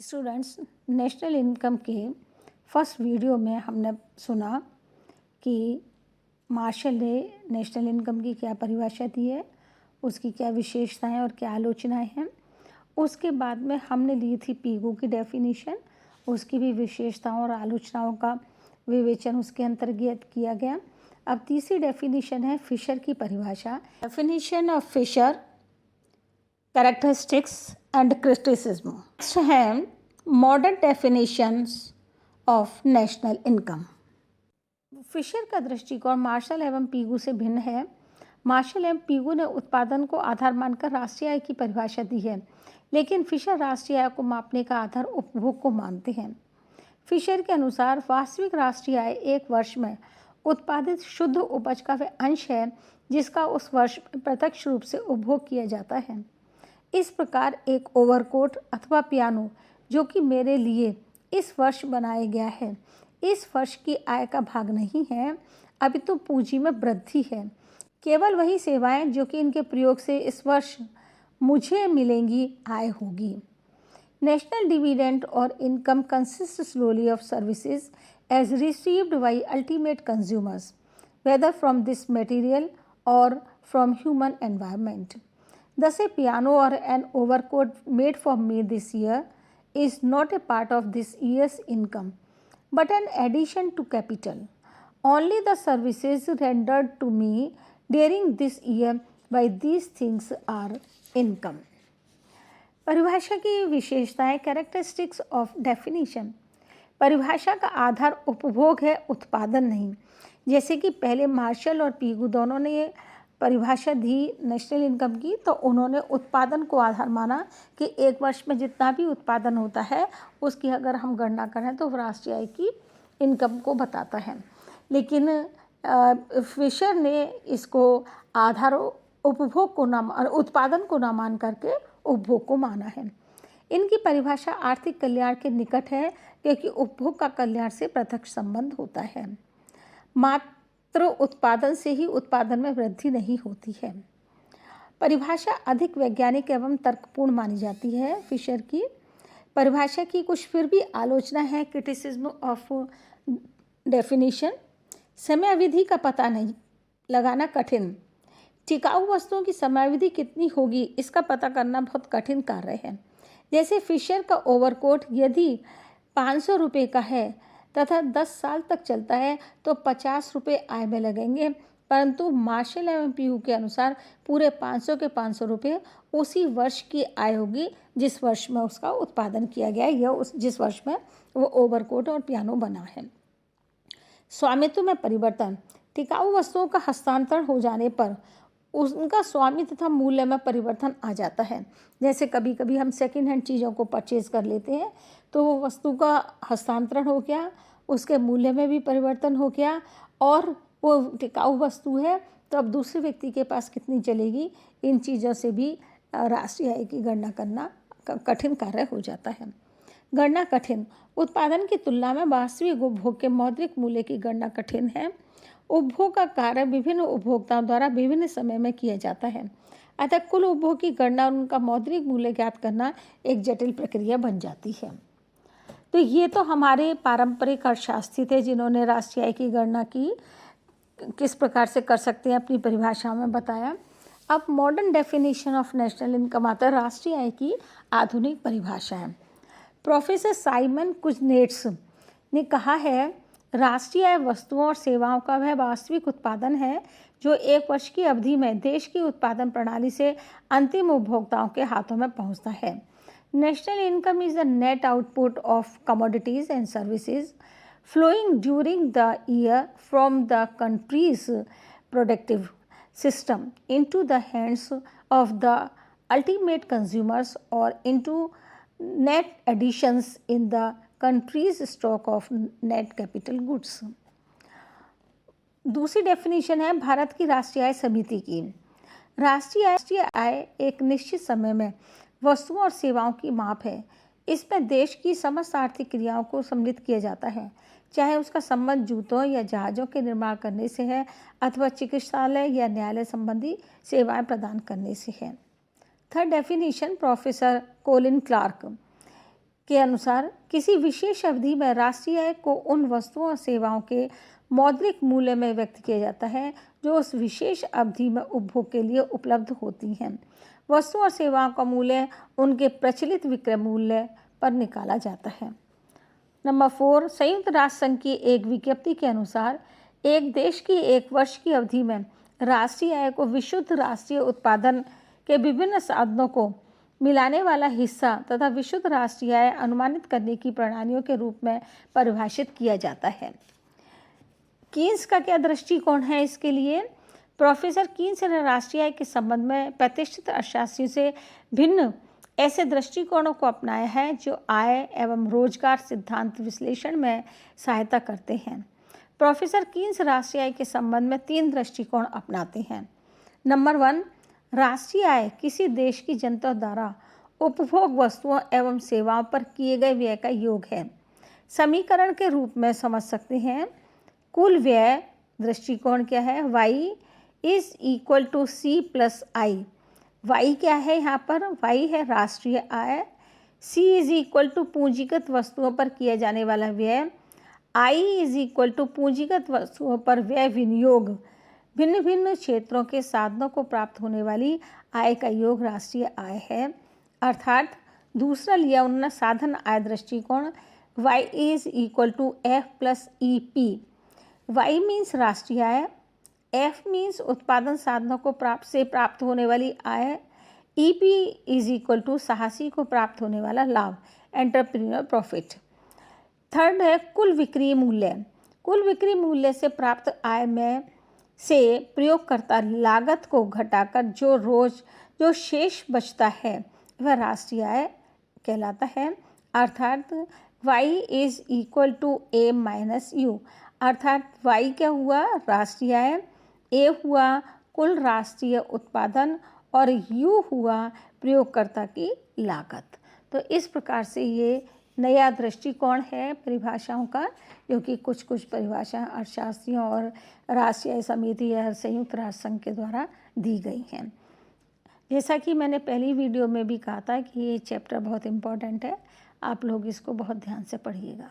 Students, national income के first video में हमने सुना कि मार्शल ने नेशनल इनकम की क्या परिभाषा दी है, उसकी क्या विशेषताएं और क्या आलोचनाएं हैं। उसके बाद में हमने ली थी पीगू की डेफिनेशन, उसकी भी विशेषताओं और आलोचनाओं का विवेचन उसके अंतर्गत किया गया। अब तीसरी डेफिनेशन है फिशर की परिभाषा। Definition of Fisher, characteristics and criticism. Next है modern definitions of national income. Fisher का दृष्टिकोण मार्शल एवं पीगू से भिन्न है। मार्शल एवं पीगू ने उत्पादन को आधार मानकर राष्ट्रीय आय की परिभाषा दी है, लेकिन फिशर राष्ट्रीय आय को मापने का आधार उपभोग को मानते हैं। फिशर के अनुसार वास्तविक राष्ट्रीय आय एक वर्ष में उत्पादित शुद्ध उपज का वह अंश है जिसका उस वर्ष में प्रत्यक्ष रूप से उपभोग किया जाता है। इस प्रकार एक ओवरकोट अथवा पियानो जो कि मेरे लिए इस वर्ष बनाया गया है, इस वर्ष की आय का भाग नहीं है, अभी तो पूंजी में वृद्धि है। केवल वही सेवाएं जो कि इनके प्रयोग से इस वर्ष मुझे मिलेंगी आय होगी। नेशनल डिविडेंड और income consist solely of services as received by ultimate consumers, whether from this material और from human environment. Thus, a piano or an overcoat made for me this year is not a part of this year's income, but an addition to capital. Only the services rendered to me during this year by these things are income. परिभाषा की विशेषताएं, characteristics of definition. परिभाषा का आधार उपभोग है, उत्पादन नहीं। जैसे कि पहले मार्शल और पीगू दोनों ने ये परिभाषा दी नेशनल इनकम की, तो उन्होंने उत्पादन को आधार माना कि एक वर्ष में जितना भी उत्पादन होता है उसकी अगर हम गणना करें तो राष्ट्रीय आय की इनकम को बताता है। लेकिन फिशर ने इसको आधार उपभोग को ना, उत्पादन को ना मान करके उपभोग को माना है। इनकी परिभाषा आर्थिक कल्याण के निकट है क्योंकि उपभोग का कल्याण से प्रत्यक्ष संबंध होता है। मात्र उत्पादन से ही उत्पादन में वृद्धि नहीं होती है। परिभाषा अधिक वैज्ञानिक एवं तर्कपूर्ण मानी जाती है। फिशर की परिभाषा की कुछ फिर भी आलोचना है। Criticism of definition. समयावधि का पता नहीं लगाना कठिन। टिकाऊ वस्तुओं की समयावधि कितनी होगी इसका पता करना बहुत कठिन कार्य है। जैसे फिशर का ओवरकोट यदि 500 रुपये का है तथा 10 साल तक चलता है तो 50 रुपये आय में लगेंगे, परंतु मार्शल एवं पीयू के अनुसार पूरे 500 के 500 रुपये उसी वर्ष की आय होगी जिस वर्ष में उसका उत्पादन किया गया है या जिस वर्ष में वो ओवरकोट और पियानो बना है। स्वामित्व में परिवर्तन। टिकाऊ वस्तुओं का हस्तांतरण हो जाने पर उनका स्वामी तथा मूल्य में परिवर्तन आ जाता है। जैसे कभी कभी हम सेकेंड हैंड चीज़ों को परचेज कर लेते हैं तो वो वस्तु का हस्तांतरण हो गया, उसके मूल्य में भी परिवर्तन हो गया और वो टिकाऊ वस्तु है तो अब दूसरे व्यक्ति के पास कितनी चलेगी, इन चीज़ों से भी राष्ट्रीय आय की गणना करना कठिन कार्य हो जाता है। गणना कठिन। उत्पादन की तुलना में वास्तविक उपभोग के मौद्रिक मूल्य की गणना कठिन है। उपभोग का कार्य विभिन्न उपभोक्ताओं द्वारा विभिन्न समय में किया जाता है, अतः कुल उपभोग की गणना और उनका मौद्रिक मूल्य ज्ञात करना एक जटिल प्रक्रिया बन जाती है। तो ये तो हमारे पारंपरिक अर्थशास्त्री थे जिन्होंने राष्ट्रीय आय की गणना की किस प्रकार से कर सकते हैं अपनी परिभाषा में बताया। अब modern definition of national income आता है, राष्ट्रीय आय की आधुनिक परिभाषा है। प्रोफेसर साइमन कुजनेट्स ने कहा है, राष्ट्रीय आय वस्तुओं और सेवाओं का वह वास्तविक उत्पादन है जो एक वर्ष की अवधि में देश की उत्पादन प्रणाली से अंतिम उपभोक्ताओं के हाथों में पहुंचता है। National income is the net output of commodities and services flowing during the year from the country's productive system into the hands of the ultimate consumers और into net additions in the country's stock of net capital goods. दूसरी definition है भारत की राष्ट्रीय आय समिति की। राष्ट्रीय आय एक निश्चित समय में वस्तुओं और सेवाओं की माप है। इसमें देश की समस्त आर्थिक क्रियाओं को सम्मिलित किया जाता है, चाहे उसका संबंध जूतों या जहाज़ों के निर्माण करने से है अथवा चिकित्सालय या न्यायालय संबंधी सेवाएं प्रदान करने से है। Third definition professor Colin Clark. के अनुसार किसी विशेष अवधि में राष्ट्रीय आय को उन वस्तुओं और सेवाओं के मौद्रिक मूल्य में व्यक्त किया जाता है जो उस विशेष अवधि में उपभोग के लिए उपलब्ध होती हैं। वस्तुओं और सेवाओं का मूल्य उनके प्रचलित विक्रय मूल्य पर निकाला जाता है। नंबर 4, संयुक्त राष्ट्र संघ की एक विज्ञप्ति के अनुसार एक देश की एक वर्ष की अवधि में राष्ट्रीय आय को विशुद्ध राष्ट्रीय उत्पादन के विभिन्न साधनों को मिलाने वाला हिस्सा तथा विशुद्ध राष्ट्रीय आय अनुमानित करने की प्रणालियों के रूप में परिभाषित किया जाता है। कीन्स का क्या दृष्टिकोण है इसके लिए? प्रोफेसर कीन्स ने राष्ट्रीय आय के संबंध में प्रतिष्ठित अर्थशास्त्रियों से भिन्न ऐसे दृष्टिकोणों को अपनाया है जो आय एवं रोजगार सिद्धांत विश्लेषण में सहायता करते हैं। प्रोफेसर कीन्स राष्ट्रीय आय के संबंध में 3 दृष्टिकोण अपनाते हैं। नंबर 1, राष्ट्रीय आय किसी देश की जनता द्वारा उपभोग वस्तुओं एवं सेवाओं पर किए गए व्यय का योग है। समीकरण के रूप में समझ सकते हैं। कुल व्यय दृष्टिकोण क्या है? y is equal to C plus I। y क्या है यहाँ पर? y है राष्ट्रीय आय। C इज इक्वल टू पूंजीगत वस्तुओं पर किया जाने वाला व्यय। I इज इक्वल टू पूंजीगत वस्तुओं पर व्यय विनियोग। भिन्न भिन्न क्षेत्रों के साधनों को प्राप्त होने वाली आय का योग राष्ट्रीय आय है। अर्थात दूसरा लिया उन्होंने साधन आय दृष्टिकोण, y is equal to F plus EP। y means राष्ट्रीय आय, F मीन्स उत्पादन साधनों को प्राप्त होने वाली आय, EP इज इक्वल टू साहसी को प्राप्त होने वाला लाभ, एंटरप्रेन्योर प्रॉफिट। थर्ड है कुल बिक्री मूल्य। कुल बिक्री मूल्य से प्राप्त आय में से प्रयोगकर्ता लागत को घटाकर जो शेष बचता है वह राष्ट्रीय आय कहलाता है। अर्थात y is equal to A minus U। अर्थात y क्या हुआ? राष्ट्रीय आय, A हुआ कुल राष्ट्रीय उत्पादन और U हुआ प्रयोगकर्ता की लागत। तो इस प्रकार से ये नया दृष्टिकोण है परिभाषाओं का, जो कि कुछ परिभाषाएं अर्थशास्त्रियों और राष्ट्रीय आय समिति या संयुक्त राष्ट्र संघ के द्वारा दी गई हैं। जैसा कि मैंने पहली वीडियो में भी कहा था कि ये चैप्टर बहुत इम्पोर्टेंट है, आप लोग इसको बहुत ध्यान से पढ़िएगा।